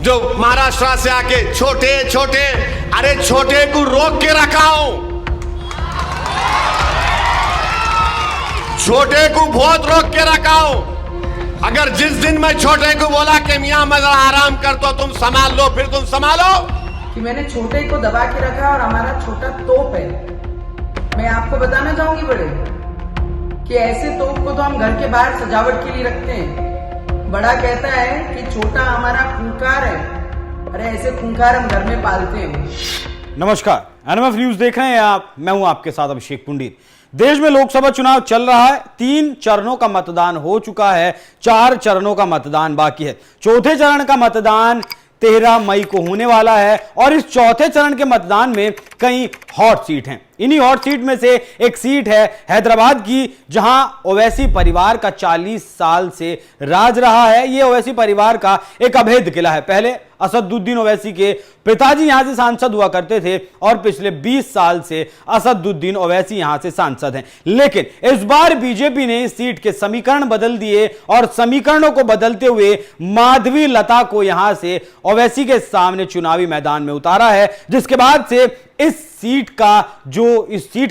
जो महाराष्ट्र से आके छोटे छोटे, अरे छोटे को रोक के रखा हूं, छोटे को बहुत रोक के रखा हूं। अगर जिस दिन मैं छोटे को बोला कि मियां मैं जरा आराम कर तो तुम संभाल लो, फिर तुम संभालो कि मैंने छोटे को दबा के रखा और हमारा छोटा तोप है। मैं आपको बताना चाहूंगी बड़े कि ऐसे तोप को तो हम घर के बाहर सजावट के लिए रखते हैं। बड़ा कहता है कि छोटा हमारा खूंखार है, अरे ऐसे खूंखार हम घर में पालते हैं। नमस्कार, एनएमएफ न्यूज देख रहे हैं आप। मैं हूं आपके साथ अभिषेक पुंडीर। देश में लोकसभा चुनाव चल रहा है। 3 चरणों का मतदान हो चुका है, 4 चरणों का मतदान बाकी है। चौथे चरण का मतदान 13 मई को होने वाला है और इस चौथे चरण के मतदान में कई हॉट सीट हैं। इन्हीं हॉट सीट में से एक सीट है हैदराबाद की, जहां ओवैसी परिवार का 40 साल से राज रहा है। यह ओवैसी परिवार का एक अभेद किला है। पहले असदुद्दीन ओवैसी के पिताजी यहां से सांसद हुआ करते थे और पिछले 20 साल से असदुद्दीन ओवैसी यहां से सांसद हैं। लेकिन इस बार बीजेपी ने इस सीट के समीकरण बदल दिए और समीकरणों को बदलते हुए माधवी लता को यहां से ओवैसी के सामने चुनावी मैदान में उतारा है, जिसके बाद से इस सीट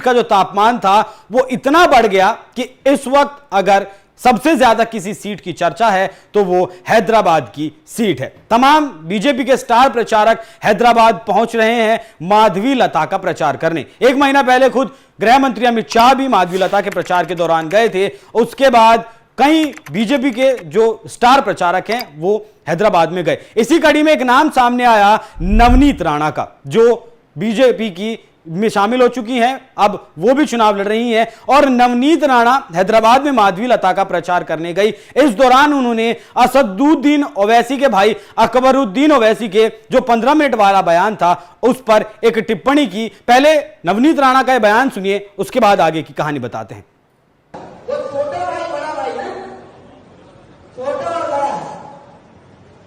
का जो तापमान था वो इतना बढ़ गया कि इस वक्त अगर सबसे ज्यादा किसी सीट की चर्चा है तो वो हैदराबाद की सीट है। तमाम बीजेपी के स्टार प्रचारक हैदराबाद पहुंच रहे हैं माधवी लता का प्रचार करने। 1 महीना पहले खुद गृह मंत्री अमित शाह भी माधवी लता के प्रचार के दौरान गए थे। उसके बाद कई बीजेपी के जो स्टार प्रचारक हैं वो हैदराबाद में गए। इसी कड़ी में एक नाम सामने आया नवनीत राणा का, जो बीजेपी की में शामिल हो चुकी हैं। अब वो भी चुनाव लड़ रही हैं और नवनीत राणा हैदराबाद में माधवी लता का प्रचार करने गई। इस दौरान उन्होंने असदुद्दीन ओवैसी के भाई अकबरुद्दीन ओवैसी के जो 15 मिनट वाला बयान था उस पर एक टिप्पणी की। पहले नवनीत राणा का यह बयान सुनिए, उसके बाद आगे की कहानी बताते हैं। वो छोटा भाई बड़ा भाई ना, छोटा और बड़ा।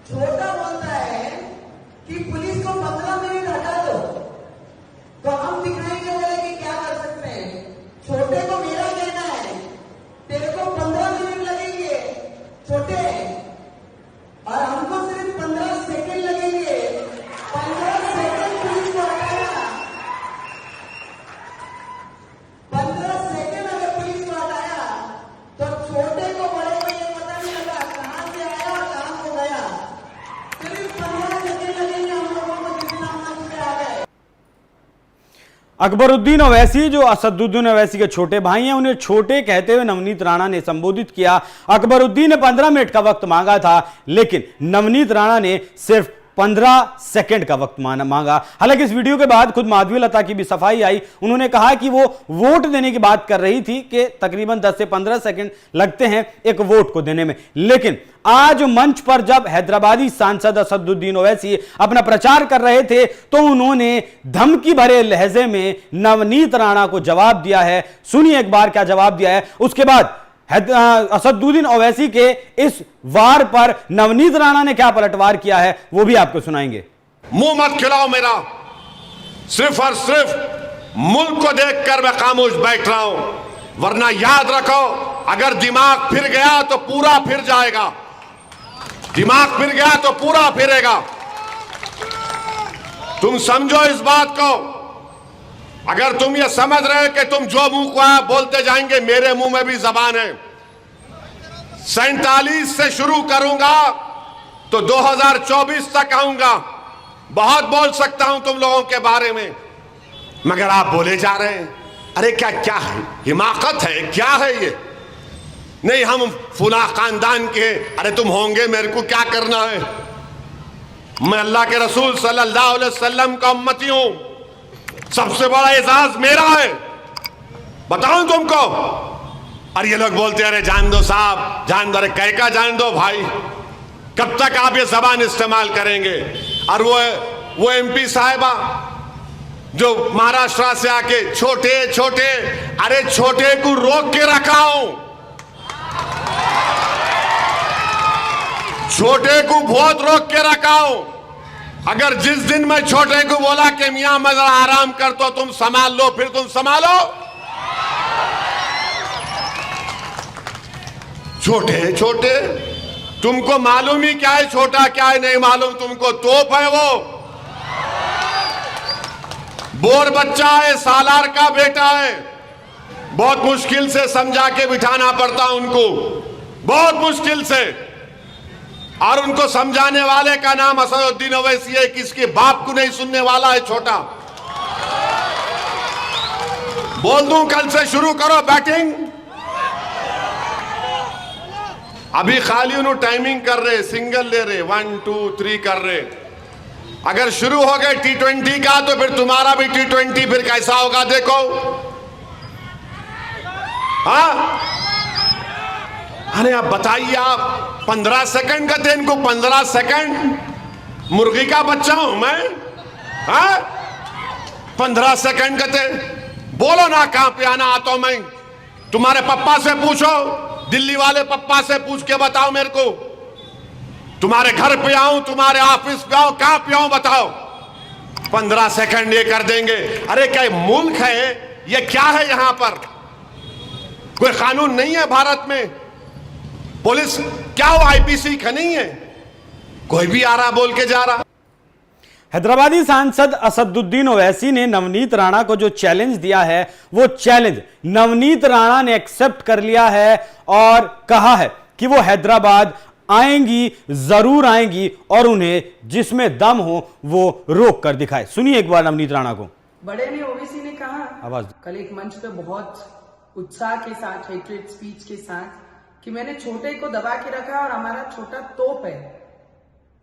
छोटा बोलता है कि पुलिस को 15 मिनट हटा दो तो हम दिखाएंगे बोले कि क्या कर सकते हैं। छोटे को मेरा कहना है तेरे को 15 मिनट लगेंगे छोटे, और हमको सिर्फ 15 सेकंड लगेंगे। 15 सेकंड पुलिस को हटाया, 15 सेकंड अगर पुलिस को हटाया तो छोटे को बड़े को ये पता नहीं लगा कहां से आया और कहां को गया। सिर्फ 15 सेकंड लगेंगे हम लोगों को जितना हम से आ गए। अकबरुद्दीन ओवैसी जो असदुद्दीन ओवैसी के छोटे भाई हैं, उन्हें छोटे कहते हुए नवनीत राणा ने संबोधित किया। अकबरुद्दीन ने 15 मिनट का वक्त मांगा था, लेकिन नवनीत राणा ने सिर्फ 15 सेकंड का वक्त मांगा। हालांकि इस वीडियो के बाद खुद माधवी लता की भी सफाई आई। उन्होंने कहा कि वो वोट देने की बात कर रही थी कि तकरीबन 10 से 15 सेकंड लगते हैं एक वोट को देने में। लेकिन आज मंच पर जब हैदराबादी सांसद असदुद्दीन ओवैसी अपना प्रचार कर रहे थे तो उन्होंने धमकी भरे लहजे में नवनीत राणा को जवाब दिया है। सुनिए एक बार क्या जवाब दिया है, उसके बाद असदुद्दीन ओवैसी के इस वार पर नवनीत राणा ने क्या पलटवार किया है वो भी आपको सुनाएंगे। मुंह मत खिलाओ मेरा, सिर्फ और सिर्फ मुल्क को देखकर मैं खामोश बैठ रहा हूं, वरना याद रखो अगर दिमाग फिर गया तो पूरा फिर जाएगा। दिमाग फिर गया तो पूरा फिरेगा। तुम समझो इस बात को। अगर तुम ये समझ रहे हो कि तुम जो मुंह को आया बोलते जाएंगे, मेरे मुंह में भी जबान है। 47 से शुरू करूंगा तो 2024 तक आऊंगा। बहुत बोल सकता हूं तुम लोगों के बारे में, मगर आप बोले जा रहे हैं। अरे क्या क्या है, हिमाकत है क्या है ये? नहीं हम फुला खानदान के, अरे तुम होंगे, मेरे को क्या करना है? मैं अल्लाह के रसूल सल्लल्लाहु अलैहि वसल्लम का उम्मती हूं। सबसे बड़ा एजाज मेरा है, बताऊं तुमको। और ये लोग बोलते हैं अरे जान दो साहब, जान दो। अरे कह का जान दो भाई, कब तक आप ये जबान इस्तेमाल करेंगे? और वो एमपी साहिबा जो महाराष्ट्र से आके छोटे छोटे, अरे छोटे को रोक के रखा हूं, छोटे को बहुत रोक के रखा हूं। अगर जिस दिन मैं छोटे को बोला कि मियां मैं जरा आराम कर तो तुम संभाल लो, फिर तुम संभालो। छोटे छोटे तुमको मालूम ही क्या है छोटा, क्या है नहीं मालूम तुमको। तोप है वो, बोर बच्चा है, सालार का बेटा है। बहुत मुश्किल से समझा के बिठाना पड़ता उनको, बहुत मुश्किल से। और उनको समझाने वाले का नाम असदुद्दीन ओवैसी है, किसके बाप को नहीं सुनने वाला है छोटा। बोल दूं कल से शुरू करो बैटिंग। अभी खाली उन्होंने टाइमिंग कर रहे, सिंगल ले रहे, 1 2 3 कर रहे। अगर शुरू हो गए T20 का तो फिर तुम्हारा भी T20 फिर कैसा होगा देखो। हाँ, अरे आप बताइए, आप 15 सेकंड का थे इनको, 15 सेकंड। मुर्गी का बच्चा हूं मैं? हाँ, 15 सेकंड का थे। बोलो ना कहां पे आना आता हूं मैं। तुम्हारे पप्पा से पूछो, दिल्ली वाले पप्पा से पूछ के बताओ मेरे को। तुम्हारे घर पे आऊं, तुम्हारे ऑफिस पे आऊं, कहां पे आऊं बताओ। 15 सेकंड ये कर देंगे। अरे क्या मुल्क है ये? क्या है यहां पर? कोई कानून नहीं है भारत में? पुलिस क्या वो आईपीसी का नहीं है? कोई भी आ रहा बोल के जा रहा। हैदराबादी सांसद असदुद्दीन ओवैसी ने नवनीत राणा को जो चैलेंज दिया है, वो चैलेंज नवनीत राणा ने एक्सेप्ट कर लिया है और कहा है कि वो हैदराबाद आएंगी, जरूर आएंगी और उन्हें जिसमें दम हो वो रोक कर दिखाए। सुनिए एक बार नवनीत राणा को। बड़े ने ओवैसी ने कहा आवाज कल एक मंच पे बहुत उत्साह के साथ, हेट्रेड स्पीच के साथ, कि मैंने छोटे को दबा के रखा और हमारा छोटा तोप है।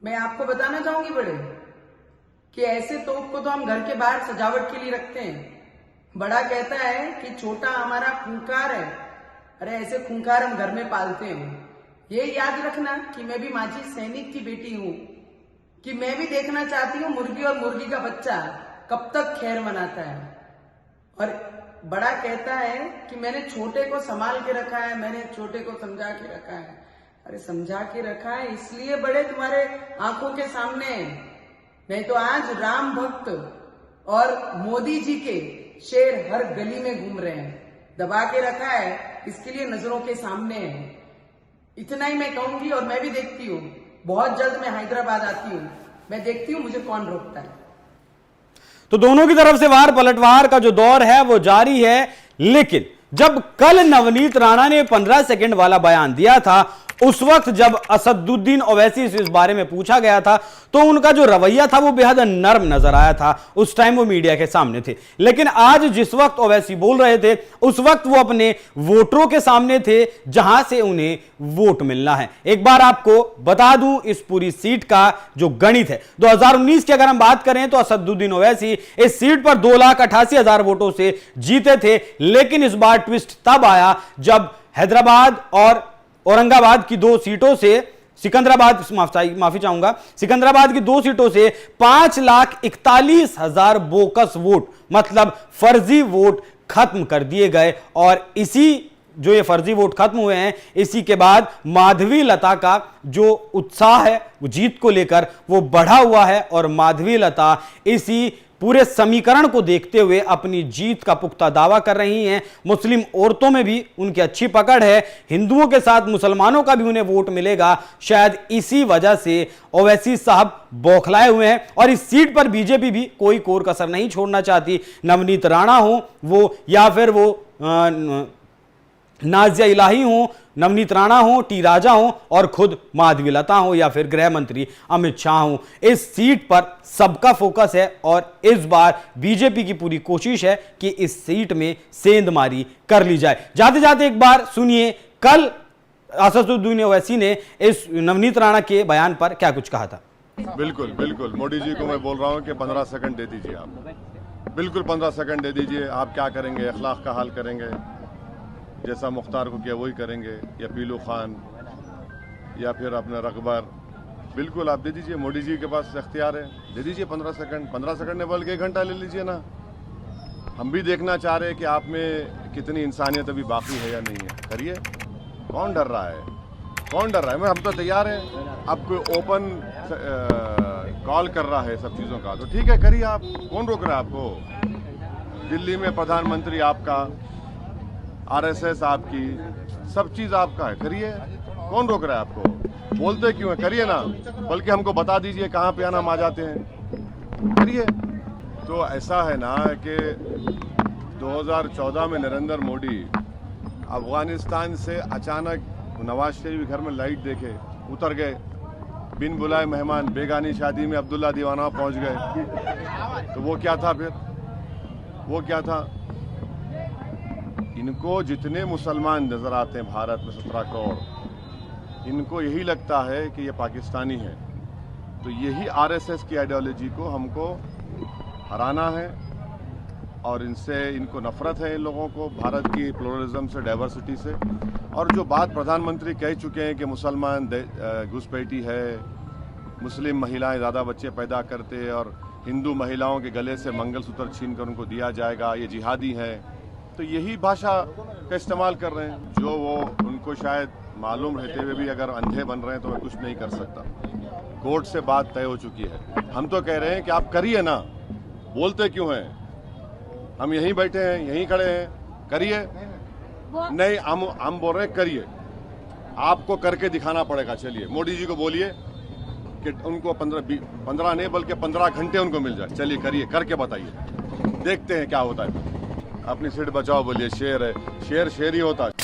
मैं आपको बताना चाहूंगी बड़े कि ऐसे तोप को तो हम घर के बाहर सजावट के लिए रखते हैं। बड़ा कहता है कि छोटा हमारा खूंखार है। अरे ऐसे खूंखार हम घर में पालते हैं। ये याद रखना कि मैं भी माजी सैनिक की बेटी हूं, कि मैं भी देखना चाहती हूँ मुर्गी और मुर्गी का बच्चा कब तक खैर मनाता है। और बड़ा कहता है कि मैंने छोटे को संभाल के रखा है, मैंने छोटे को समझा के रखा है। अरे समझा के रखा है इसलिए बड़े तुम्हारे आंखों के सामने, नहीं तो आज राम भक्त और मोदी जी के शेर हर गली में घूम रहे हैं। दबा के रखा है इसके लिए नजरों के सामने है। इतना ही मैं कहूंगी। और मैं भी देखती हूँ, बहुत जल्द मैं हैदराबाद आती हूँ, मैं देखती हूँ मुझे कौन रोकता है। तो दोनों की तरफ से वार पलटवार का जो दौर है वो जारी है। लेकिन जब कल नवनीत राणा ने 15 सेकंड वाला बयान दिया था, उस वक्त जब असदुद्दीन ओवैसी से इस बारे में पूछा गया था तो उनका जो रवैया था वो बेहद नर्म नजर आया था। उस टाइम वो मीडिया के सामने थे। लेकिन आज जिस वक्त ओवैसी बोल रहे थे उस वक्त वो अपने वोटरों के सामने थे, जहां से उन्हें वोट मिलना है। एक बार आपको बता दूं इस पूरी सीट का जो गणित है। 2019 की अगर हम बात करें तो असदुद्दीन ओवैसी इस सीट पर 2,88,000 वोटों से जीते थे। लेकिन इस बार ट्विस्ट तब आया जब हैदराबाद और औरंगाबाद की 2 सीटों से, सिकंदराबाद, माफी चाहूंगा, सिकंदराबाद की 2 सीटों से 5,41,000 बोकस वोट, मतलब फर्जी वोट खत्म कर दिए गए। और इसी जो ये फर्जी वोट खत्म हुए हैं, इसी के बाद माधवी लता का जो उत्साह है वो जीत को लेकर वो बढ़ा हुआ है। और माधवी लता इसी पूरे समीकरण को देखते हुए अपनी जीत का पुख्ता दावा कर रही हैं। मुस्लिम औरतों में भी उनकी अच्छी पकड़ है, हिंदुओं के साथ मुसलमानों का भी उन्हें वोट मिलेगा। शायद इसी वजह से ओवैसी साहब बौखलाए हुए हैं और इस सीट पर बीजेपी भी कोई कोर कसर नहीं छोड़ना चाहती। नवनीत राणा हो वो, या फिर वो नाजिया इलाही हो, नवनीत राणा हो, टी राजा हो और खुद माधवी लता हो, या फिर गृह मंत्री अमित शाह हो, इस सीट पर सबका फोकस है। और इस बार बीजेपी की पूरी कोशिश है कि इस सीट में सेंधमारी कर ली जाए। जाते जाते एक बार सुनिए कल असदुद्दीन ओवैसी ने इस नवनीत राणा के बयान पर क्या कुछ कहा था। बिल्कुल बिल्कुल मोदी जी को मैं बोल रहा हूं कि 15 सेकंड दे दीजिए आप, बिल्कुल 15 सेकंड दे दीजिए। आप क्या करेंगे? अखलाक का हाल करेंगे, जैसा मुख्तार को किया वही करेंगे, या पीलू खान या फिर अपना रकबर। बिल्कुल आप दे दीजिए, मोदी जी के पास इख्तियार है, दे दीजिए 15 सेकंड। 15 सेकंड ने बल्कि 1 घंटा ले लीजिए ना। हम भी देखना चाह रहे हैं कि आप में कितनी इंसानियत अभी बाकी है या नहीं है। करिए, कौन डर रहा है? कौन डर रहा है? हम तो तैयार हैं। अब कोई ओपन कॉल कर रहा है सब चीज़ों का, तो ठीक है करिए आप, कौन रोक रहा है आपको? दिल्ली में प्रधानमंत्री आपका, RSS आपकी, सब चीज़ आपका है, करिए। कौन रोक रहा है आपको? बोलते क्यों है? करिए ना, बल्कि हमको बता दीजिए कहाँ पे आना, हम आ जाते हैं, करिए। तो ऐसा है ना कि 2014 में नरेंद्र मोदी अफगानिस्तान से अचानक नवाज शरीफ के घर में लाइट देखे उतर गए, बिन बुलाए मेहमान, बेगानी शादी में अब्दुल्ला दीवाना पहुंच गए। तो वो क्या था फिर? वो क्या था? इनको जितने मुसलमान नजर आते हैं भारत में 17 करोड़, इनको यही लगता है कि ये पाकिस्तानी है। तो यही आरएसएस की आइडियोलॉजी को हमको हराना है और इनको नफरत है इन लोगों को भारत की प्लुरलिज्म से, डाइवर्सिटी से। और जो बात प्रधानमंत्री कह चुके हैं कि मुसलमान घुसपैठी है, मुस्लिम महिलाएं ज़्यादा बच्चे पैदा करते हैं और हिंदू महिलाओं के गले से मंगलसूत्र छीन कर उनको दिया जाएगा, ये जिहादी है, तो यही भाषा का इस्तेमाल कर रहे हैं। जो वो उनको शायद मालूम रहते हुए भी अगर अंधे बन रहे हैं तो मैं कुछ नहीं कर सकता। कोर्ट से बात तय हो चुकी है। हम तो कह रहे हैं कि आप करिए ना, बोलते क्यों हैं? हम यहीं बैठे हैं, यहीं खड़े हैं, करिए। नहीं, हम बोल रहे हैं करिए, आपको करके दिखाना पड़ेगा। चलिए मोदी जी को बोलिए कि उनको 15 नहीं बल्कि 15 घंटे उनको मिल जाए। चलिए करिए, करके बताइए, देखते हैं क्या होता है। अपनी सीट बचाओ बोलिए, शेर है, शेर शेर ही होता है।